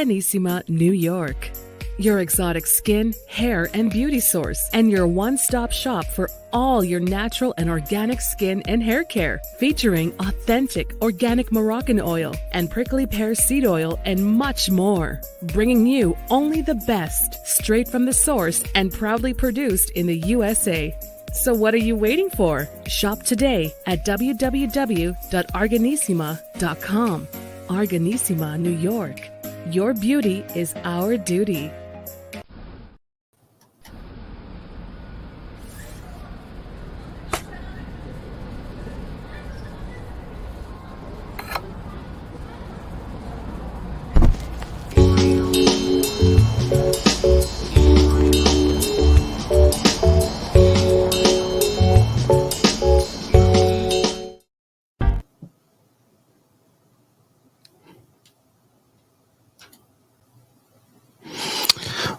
Arganissima, New York. Your exotic skin, hair, and beauty source, and your one-stop shop for all your natural and organic skin and hair care, featuring authentic organic Moroccan oil and prickly pear seed oil and much more. Bringing you only the best, straight from the source and proudly produced in the USA. So what are you waiting for? Shop today at www.arganissima.com. Arganissima, New York. Your beauty is our duty.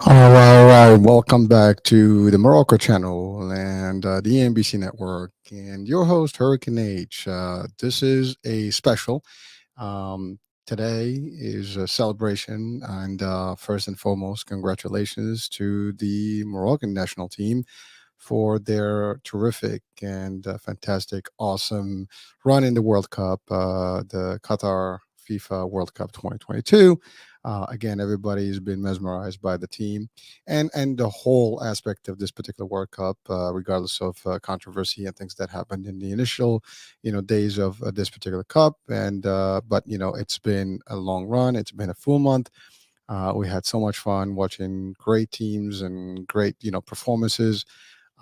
All right. Welcome back to the Morocco channel and the NBC network, and your host Hurricane H. This is a special. Um, Today is a celebration, and first and foremost, congratulations to the Moroccan national team for their terrific and fantastic, awesome run in the World Cup, the Qatar FIFA World Cup 2022. Again, everybody's been mesmerized by the team and the whole aspect of this particular World Cup, regardless of controversy and things that happened in the initial, days of this particular cup. And but it's been a long run. It's been a full month. We had so much fun watching great teams and great performances.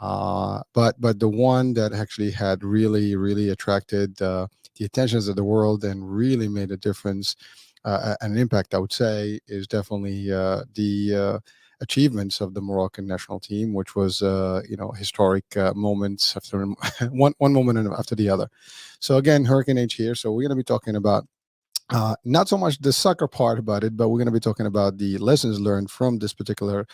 But the one that actually had really attracted the attentions of the world and really made a difference, an impact, I would say, is definitely the achievements of the Moroccan national team, which was historic moments after one moment after the other. So again, Hurricane H here. So we're going to be talking about not so much the soccer part about it, but we're going to be talking about the lessons learned from this particular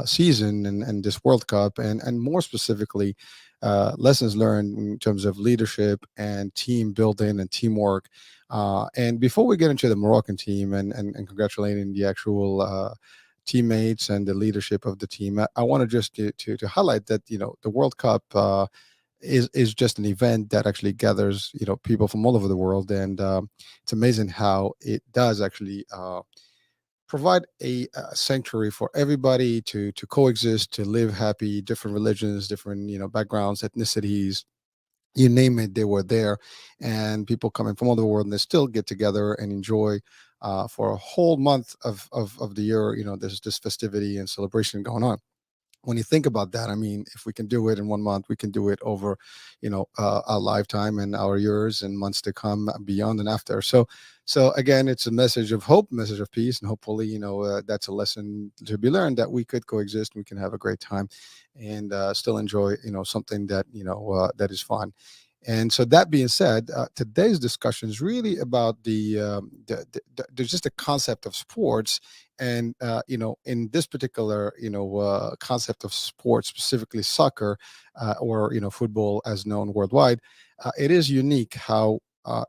season and this World Cup, and more specifically, lessons learned in terms of leadership and team building and teamwork. And before we get into the Moroccan team and congratulating the actual teammates and the leadership of the team, I want to just to highlight that the World Cup. Is just an event that actually gathers people from all over the world, and it's amazing how it does actually provide a sanctuary for everybody to coexist, to live happy, different religions, different backgrounds, ethnicities, you name it, they were there. And people coming from all over the world, and they still get together and enjoy for a whole month of the year. There's this festivity and celebration going on. When you think about that, I mean, if we can do it in one month, we can do it over our lifetime and our years and months to come, beyond and after. So again, it's a message of hope, message of peace, and hopefully that's a lesson to be learned, that we could coexist, we can have a great time and still enjoy something that that is fun. And so, that being said, today's discussion is really about there's just a concept of sports, and in this particular concept of sports, specifically soccer, or football as known worldwide. It is unique how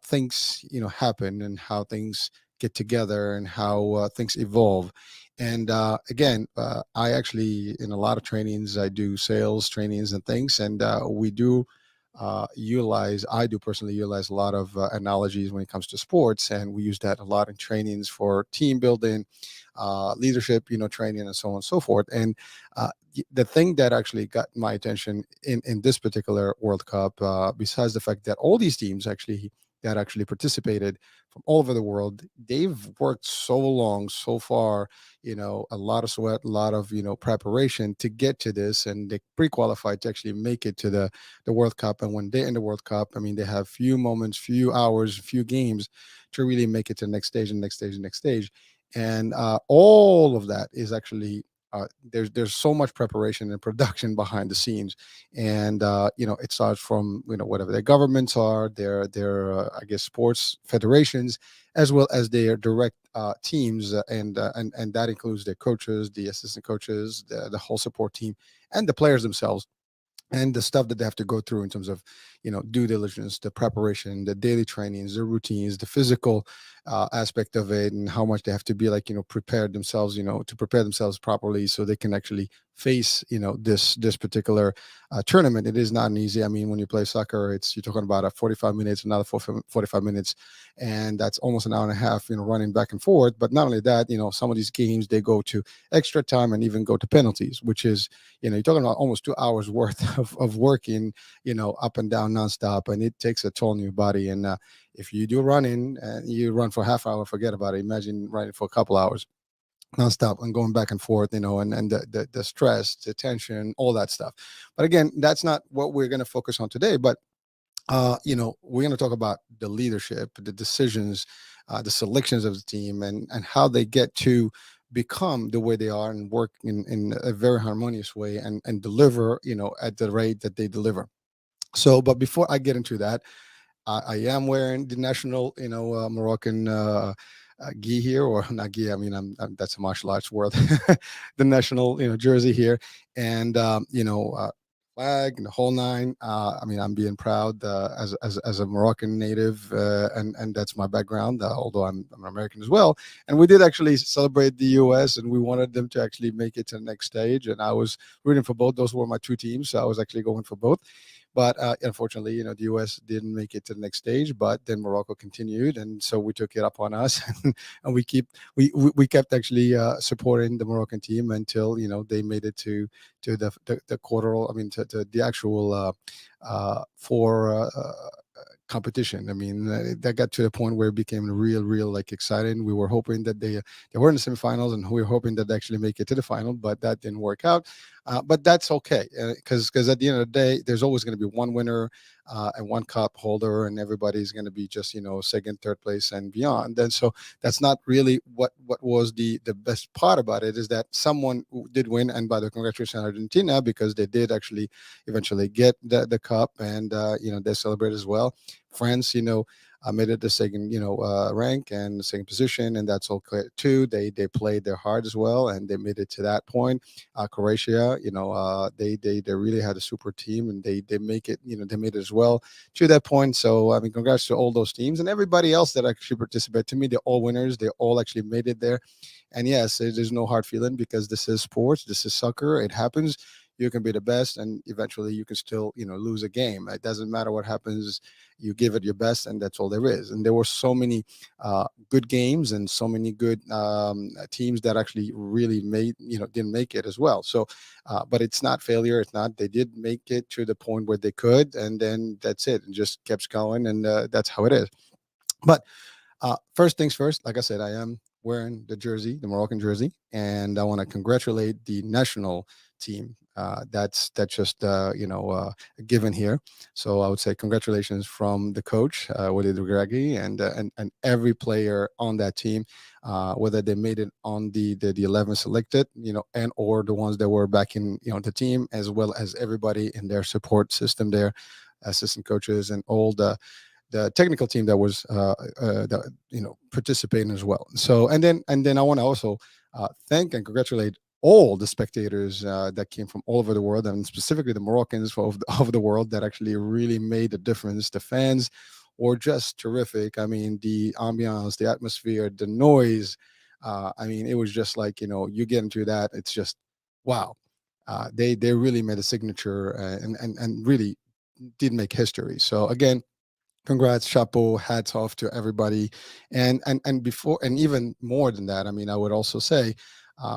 things happen, and how things get together, and how things evolve. And again, I actually, in a lot of trainings, I do sales trainings and things, and we do I do personally utilize a lot of analogies when it comes to sports, and we use that a lot in trainings for team building, leadership, training, and so on and so forth. And the thing that actually got my attention in this particular World Cup, besides the fact that all these teams actually participated from all over the world, they've worked so long, so far, a lot of sweat, a lot of preparation to get to this, and they pre-qualified to actually make it to the World Cup. And when they're in the World Cup, I mean, they have few moments, few hours, few games to really make it to the next stage and next stage and next stage. And all of that is actually there's so much preparation and production behind the scenes. And it starts from whatever their governments are, their I guess sports federations, as well as their direct teams, and that includes their coaches, the assistant coaches, the whole support team, and the players themselves. and the stuff that they have to go through in terms of due diligence, the preparation, the daily trainings, the routines, the physical aspect of it, and how much they have to be like prepared themselves, to prepare themselves properly so they can actually face this particular tournament. It is not an easy. I mean, when you play soccer, it's you're talking about a 45 minutes, another 45 minutes, and that's almost an hour and a half, running back and forth. But not only that, some of these games they go to extra time and even go to penalties, which is you're talking about almost 2 hours worth of working, up and down nonstop, and it takes a toll on your body. And if you do running and you run for half hour, forget about it. Imagine running for a couple hours nonstop and going back and forth, and the stress, the tension, all that stuff. But again, that's not what we're going to focus on today. But we're going to talk about the leadership, the decisions, the selections of the team, and how they get to become the way they are and work in a very harmonious way and deliver, at the rate that they deliver. So, but before I get into that, I am wearing the national, Moroccan gi here, or not gi. I mean, that's a martial arts world, the national, jersey here, and flag and the whole nine. I mean, I'm being proud as a Moroccan native, and that's my background. Although I'm American as well, and we did actually celebrate the U.S. and we wanted them to actually make it to the next stage, and I was rooting for both. Those were my two teams, so I was actually going for both. But unfortunately, the U.S. didn't make it to the next stage. But then Morocco continued, and so we took it upon us, and we kept actually supporting the Moroccan team until they made it to the quarter. I mean, to the actual four. Competition. I mean, that got to the point where it became real, like exciting. We were hoping that they were in the semifinals, and we were hoping that they actually make it to the final, but that didn't work out. But that's okay, because at the end of the day, there's always going to be one winner and one cup holder, and everybody's going to be just second, third place, and beyond. And so that's not really what was the best part about it, is that someone did win, and by the congratulations Argentina, because they did actually eventually get the cup, and they celebrate as well. France, made it the second, rank and the second position, and that's okay too. They played their hard as well, and they made it to that point. Croatia, they really had a super team, and they make it, they made it as well to that point. So I mean, congrats to all those teams and everybody else that actually participate. To me, they're all winners. They all actually made it there. And yes, there's no hard feeling, because this is sports. This is soccer. It happens. You can be the best, and eventually you can still, lose a game. It doesn't matter what happens. You give it your best, and that's all there is. And there were so many good games and so many good teams that actually really didn't make it as well. So, but it's not failure. It's not. They did make it to the point where they could, and then that's it. And just keeps going, and that's how it is. But first things first, like I said, I am wearing the jersey, the Moroccan jersey, and I want to congratulate the national team. That's just a given here. So I would say congratulations from the coach, Walid Regragui, and every player on that team, whether they made it on the 11 selected, and or the ones that were back in the team, as well as everybody in their support system there, assistant coaches and all the technical team that was that participating as well. So and then I want to also thank and congratulate all the spectators that came from all over the world, and specifically the Moroccans of the world that actually really made a difference. The fans were just terrific. I mean, the ambiance, the atmosphere, the noise. I mean, it was just like you get into that. It's just wow. They really made a signature and really did make history. So again, congrats, chapeau, hats off to everybody. And before, and even more than that, I mean, I would also say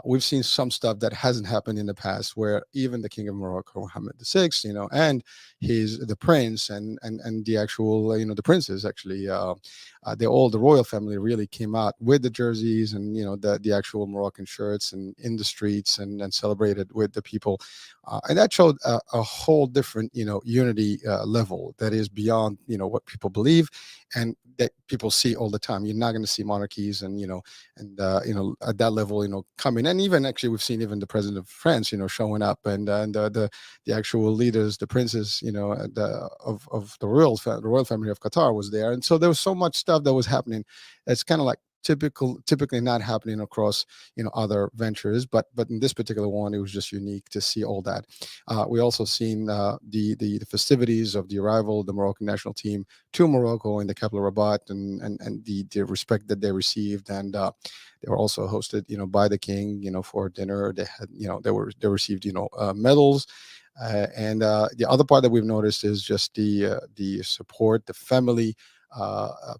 we've seen some stuff that hasn't happened in the past, where even the king of Morocco, Mohammed VI, and the prince and the actual the princes actually, they all, the royal family really came out with the jerseys and the actual Moroccan shirts, and in the streets, and celebrated with the people, and that showed a whole different unity level that is beyond what people believe and that people see all the time. You're not going to see monarchies and at that level coming. And even actually we've seen even the president of France showing up, and the actual leaders, the princes of the royal family of Qatar was there. And so there was so much stuff that was happening. It's kind of like typically not happening across other ventures, but in this particular one, it was just unique to see all that. We also seen the festivities of the arrival of the Moroccan national team to Morocco in the capital Rabat, and the respect that they received, and they were also hosted by the king for dinner. They had they received medals. And the other part that we've noticed is just the support, the family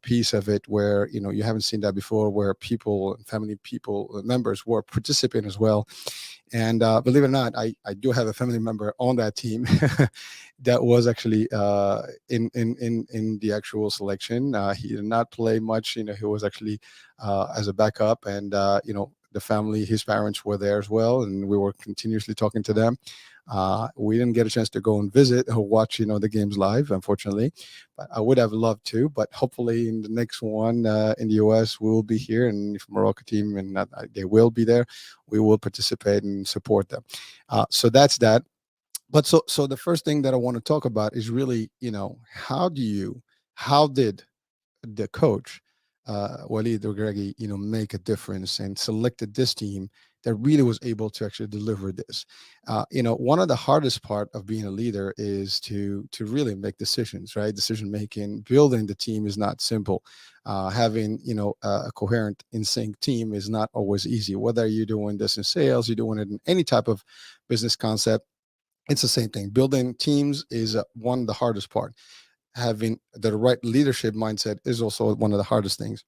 piece of it, where you haven't seen that before, where people, family people, members were participating as well. And believe it or not, I do have a family member on that team that was actually in the actual selection. He did not play much. He was actually as a backup, and the family, his parents were there as well, and we were continuously talking to them. We didn't get a chance to go and visit or watch, the games live, unfortunately, but I would have loved to. But hopefully, in the next one in the US, we will be here, and if Morocco team and they will be there, we will participate and support them. So that's that. But so the first thing that I want to talk about is really, how did the coach, Walid Regragui, make a difference and selected this team that really was able to actually deliver this. One of the hardest part of being a leader is to really make decisions, right? Decision making, building the team is not simple. Having a coherent, in sync team is not always easy. Whether you're doing this in sales, you're doing it in any type of business concept, it's the same thing. Building teams is one of the hardest part. Having the right leadership mindset is also one of the hardest things.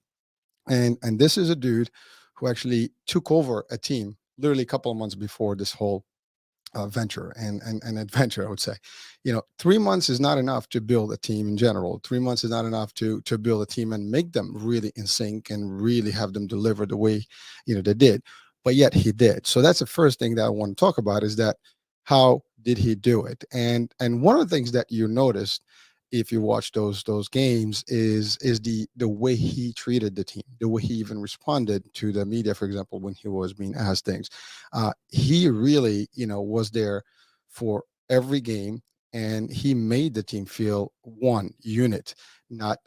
And this is a dude who actually took over a team literally a couple of months before this whole venture and adventure, I would say. 3 months is not enough to build a team in general. 3 months is not enough to build a team and make them really in sync and really have them deliver the way they did. But yet he did. So that's the first thing that I want to talk about, is that how did he do it? And one of the things that you noticed if you watch those games is the way he treated the team, the way he even responded to the media, for example, when he was being asked things. He really was there for every game, and he made the team feel one unit, not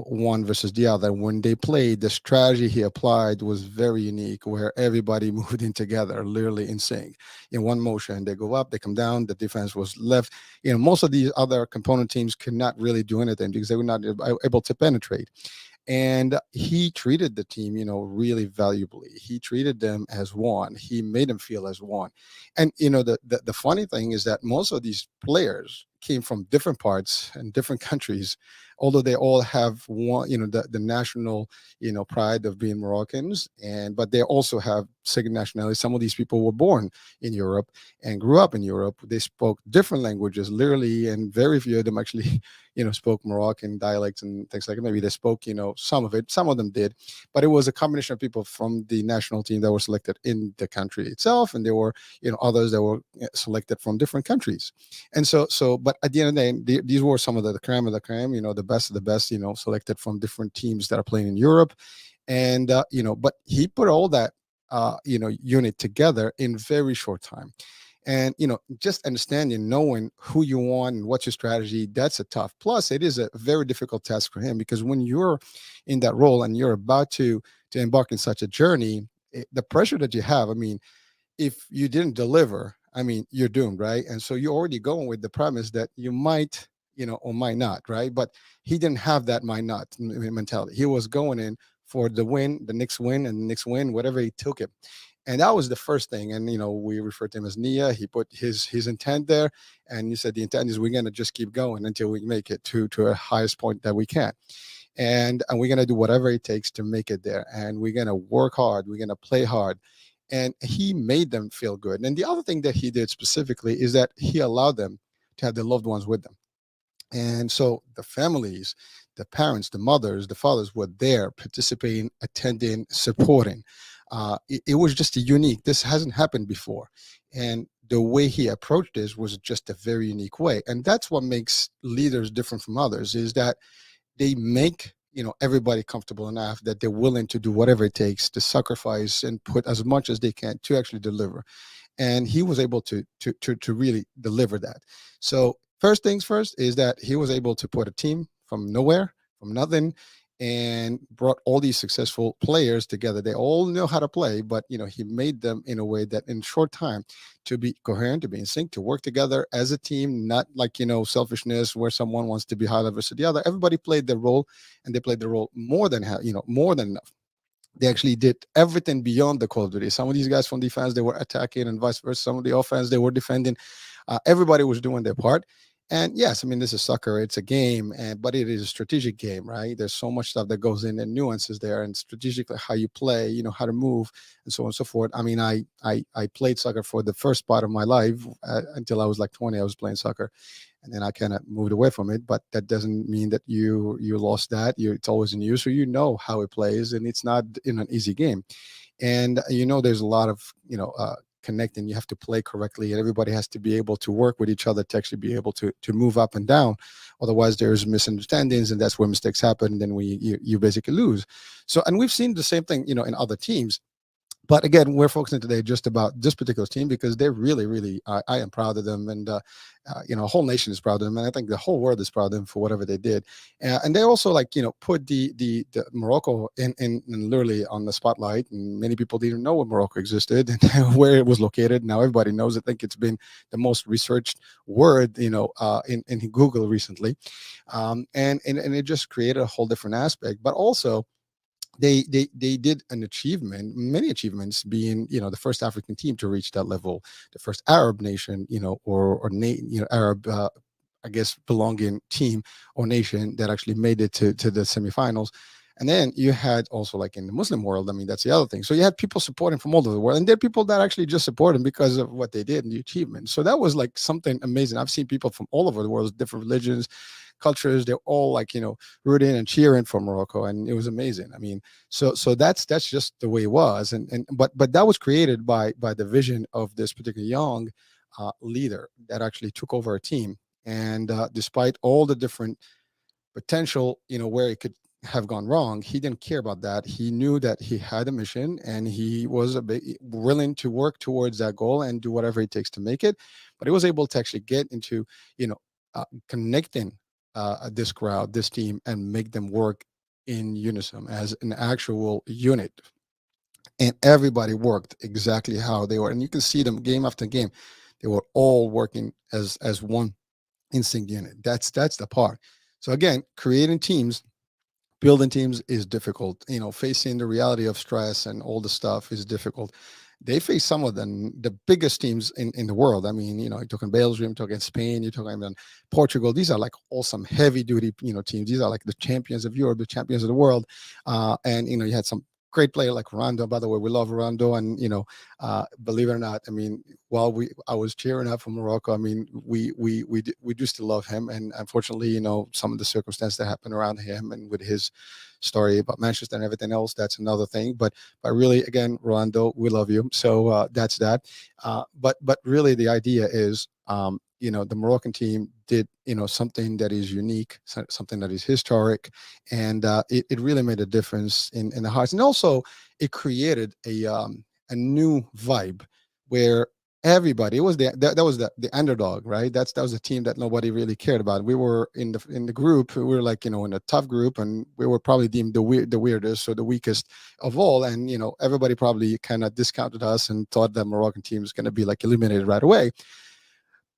one versus the other. When they played, the strategy he applied was very unique, where everybody moved in together, literally in sync, in one motion. They go up, they come down, the defense was left. Most of these other component teams could not really do anything because they were not able to penetrate. And he treated the team really valuably. He treated them as one. He made them feel as one. And the funny thing is that most of these players came from different parts and different countries, although they all have one, the national pride of being Moroccans, and but they also have second nationality. Some of these people were born in Europe and grew up in Europe. They spoke different languages, literally, and very few of them actually spoke Moroccan dialects and things like that. Maybe they spoke some of it, some of them did, but it was a combination of people from the national team that were selected in the country itself, and there were others that were selected from different countries. And but at the end of the day, these were some of the creme of the creme, the best of the best, selected from different teams that are playing in Europe. And but he put all that unit together in very short time. And just understanding, knowing who you want and what's your strategy, that's a tough. Plus, it is a very difficult task for him, because when you're in that role and you're about to embark in such a journey, the pressure that you have, I mean, if you didn't deliver, I mean, you're doomed, right? And so you're already going with the premise that you might, or might not, right? But he didn't have that might not mentality. He was going in for the win, the next win, and the next win, whatever he took it. And that was the first thing. And we refer to him as Nia. He put his intent there, and he said the intent is we're gonna just keep going until we make it to a highest point that we can. And we're gonna do whatever it takes to make it there. And we're gonna work hard. We're gonna play hard. And he made them feel good. And the other thing that he did specifically is that he allowed them to have their loved ones with them. And so the families, the parents, the mothers, the fathers were there participating, attending, supporting. It was just a unique, this hasn't happened before. And the way he approached this was just a very unique way. And that's what makes leaders different from others, is that they make everybody comfortable enough that they're willing to do whatever it takes to sacrifice and put as much as they can to actually deliver. And he was able to really deliver that. So first things first is that he was able to put a team from nowhere, from nothing, and brought all these successful players together. They all know how to play, but he made them in a way that in short time to be coherent, to be in sync, to work together as a team, not like selfishness where someone wants to be high level versus the other. Everybody played their role, and they played their role more than more than enough. They actually did everything beyond the Call of Duty. Some of these guys from defense, they were attacking, and vice versa. Some of the offense, they were defending. Everybody was doing their part. And yes, I mean, this is soccer. It's a game, but it is a strategic game, right? There's so much stuff that goes in and nuances there, and strategically how you play, how to move, and so on and so forth. I mean, I played soccer for the first part of my life until I was like 20. I was playing soccer, and then I kind of moved away from it. But that doesn't mean that you lost that. It's always in you, so you know how it plays, and it's not in an easy game. And there's a lot of connecting. You have to play correctly, and everybody has to be able to work with each other to actually be able to move up and down. Otherwise, there's misunderstandings, and that's where mistakes happen. And then you basically lose. So, and we've seen the same thing in other teams. But again, we're focusing today just about this particular team because they're really, really, I am proud of them. And, a whole nation is proud of them. And I think the whole world is proud of them for whatever they did. And they also put the Morocco in literally on the spotlight. And many people didn't even know what Morocco existed and where it was located. Now everybody knows. I think it's been the most researched word, in Google recently. And it just created a whole different aspect. But also, they did an achievement, many achievements, being the first African team to reach that level, the first Arab nation, Arab, I guess, belonging team or nation that actually made it to the semifinals. And then you had also, like, in the Muslim world, I mean, that's the other thing. So you had people supporting from all over the world, and there are people that actually just support them because of what they did and the achievement. So that was like something amazing. I've seen people from all over the world, different religions, cultures. They're all like rooting and cheering for Morocco, and it was amazing. I mean, so that's just the way it was. But that was created by the vision of this particular young leader that actually took over a team. And despite all the different potential, where it could have gone wrong, he didn't care about that. He knew that he had a mission, and he was willing to work towards that goal and do whatever it takes to make it. But he was able to actually get into, connecting this crowd, this team, and make them work in unison as an actual unit. And everybody worked exactly how they were, and you can see them game after game. They were all working as one instinct unit. That's the part. So again, creating teams, building teams is difficult. Facing the reality of stress and all the stuff is difficult. They face some of the biggest teams in the world. I mean, you're talking Belgium, you're talking Spain, you're talking about Portugal. These are like awesome heavy duty, teams. These are like the champions of Europe, the champions of the world. And you had some great player like Rondo. By the way, we love Rondo, and believe it or not, I mean, while I was cheering up for Morocco, I mean, we do still love him. And unfortunately, some of the circumstances that happened around him and with his story about Manchester and everything else, that's another thing. But really, again, Rolando, we love you. So that's that. But really, the idea is, the Moroccan team did, something that is unique, something that is historic, and it really made a difference in the hearts. And also, it created a new vibe where everybody, it was that was the underdog, right? That was a team that nobody really cared about. We were in the group, we were like, in a tough group, and we were probably deemed the weirdest or the weakest of all. And everybody probably kind of discounted us and thought that Moroccan team was going to be like eliminated right away.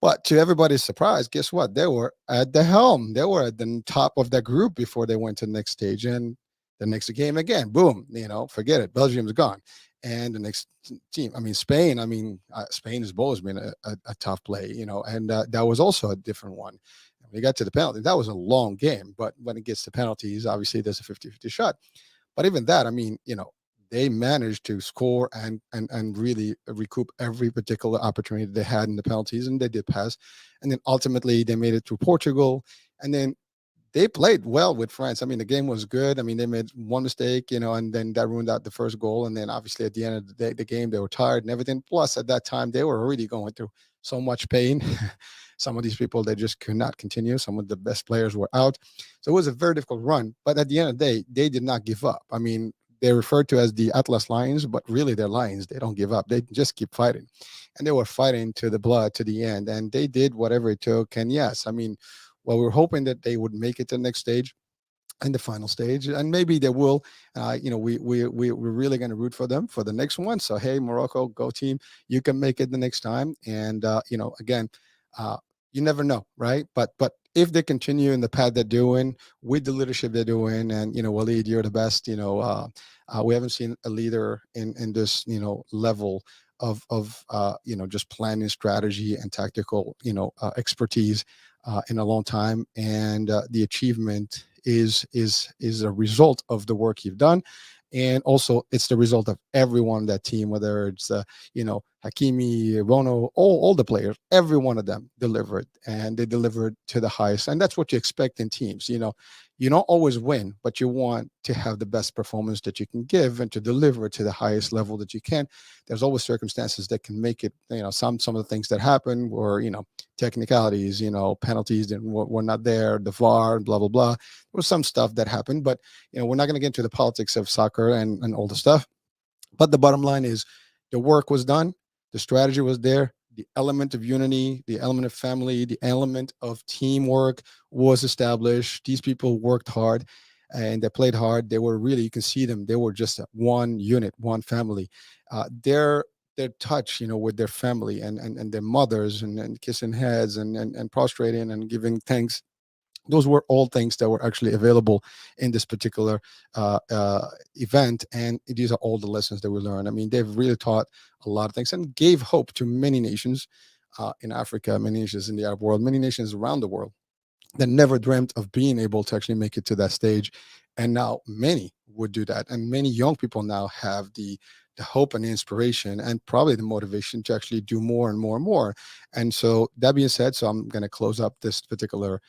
But to everybody's surprise, guess what? They were at the helm. They were at the top of that group before they went to the next stage. And the next game again, boom, forget it. Belgium's gone. And the next team, I mean, Spain, Spain has always been a tough play, and that was also a different one. When we got to the penalty, that was a long game. But when it gets to penalties, obviously there's a 50-50 shot. But even that, I mean, they managed to score and really recoup every particular opportunity they had in the penalties, and they did pass. And then ultimately they made it to Portugal, and then they played well with France. I mean, the game was good. I mean, they made one mistake, and then that ruined out the first goal. And then obviously at the end of the day, the game, they were tired and everything. Plus, at that time, they were already going through so much pain. Some of these people, they just could not continue. Some of the best players were out. So it was a very difficult run. But at the end of the day, they did not give up. I mean, they're referred to as the Atlas Lions, but really they're lions. They don't give up. They just keep fighting. And they were fighting to the blood, to the end. And they did whatever it took. And yes, I mean, well, we were hoping that they would make it to the next stage. in the final stage, and maybe they will. We're really going to root for them for the next one. So hey, Morocco, go team! You can make it the next time. And again, uh, you never know, right? But if they continue in the path they're doing with the leadership they're doing, and Walid, you're the best. We haven't seen a leader in this level of just planning strategy and tactical expertise in a long time, and the achievement is a result of the work you've done, and also it's the result of everyone on that team, whether it's Hakimi, Bono, all the players, every one of them delivered, and they delivered to the highest, and that's what you expect in teams. You don't always win, but you want to have the best performance that you can give and to deliver to the highest level that you can. There's always circumstances that can make it, some of the things that happen, or technicalities, penalties that were not there, the VAR, blah blah blah. There was some stuff that happened, but we're not going to get into the politics of soccer and all the stuff. But the bottom line is the work was done, the strategy was there, the element of unity, the element of family, the element of teamwork was established. These people worked hard and they played hard. They were really, you can see them, they were just one unit, one family. Their touch, with their family and their mothers, and kissing heads and prostrating and giving thanks, those were all things that were actually available in this particular event, and these are all the lessons that we learned. I mean, they've really taught a lot of things and gave hope to many nations in Africa, many nations in the Arab world, many nations around the world that never dreamt of being able to actually make it to that stage. And now many would do that, and many young people now have the hope and the inspiration and probably the motivation to actually do more and more and more. And so that being said, so I'm going to close up this particular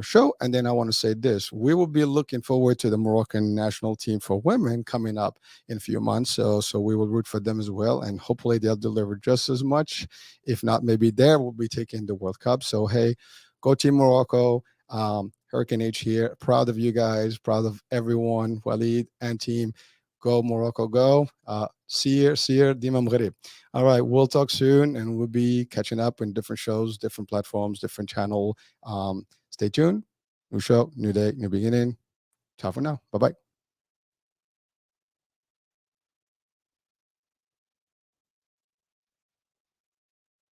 show, and then I want to say this: we will be looking forward to the Moroccan national team for women coming up in a few months. So we will root for them as well, and hopefully they'll deliver just as much. If not, maybe there will be taking the World Cup. So hey, go Team Morocco. Hurricane H here. Proud of you guys. Proud of everyone. Walid and team. Go Morocco, go. See you, Dima Mgharib. All right, we'll talk soon, and we'll be catching up in different shows, different platforms, different channel. Stay tuned. New show, new day, new beginning. Ciao for now. Bye bye.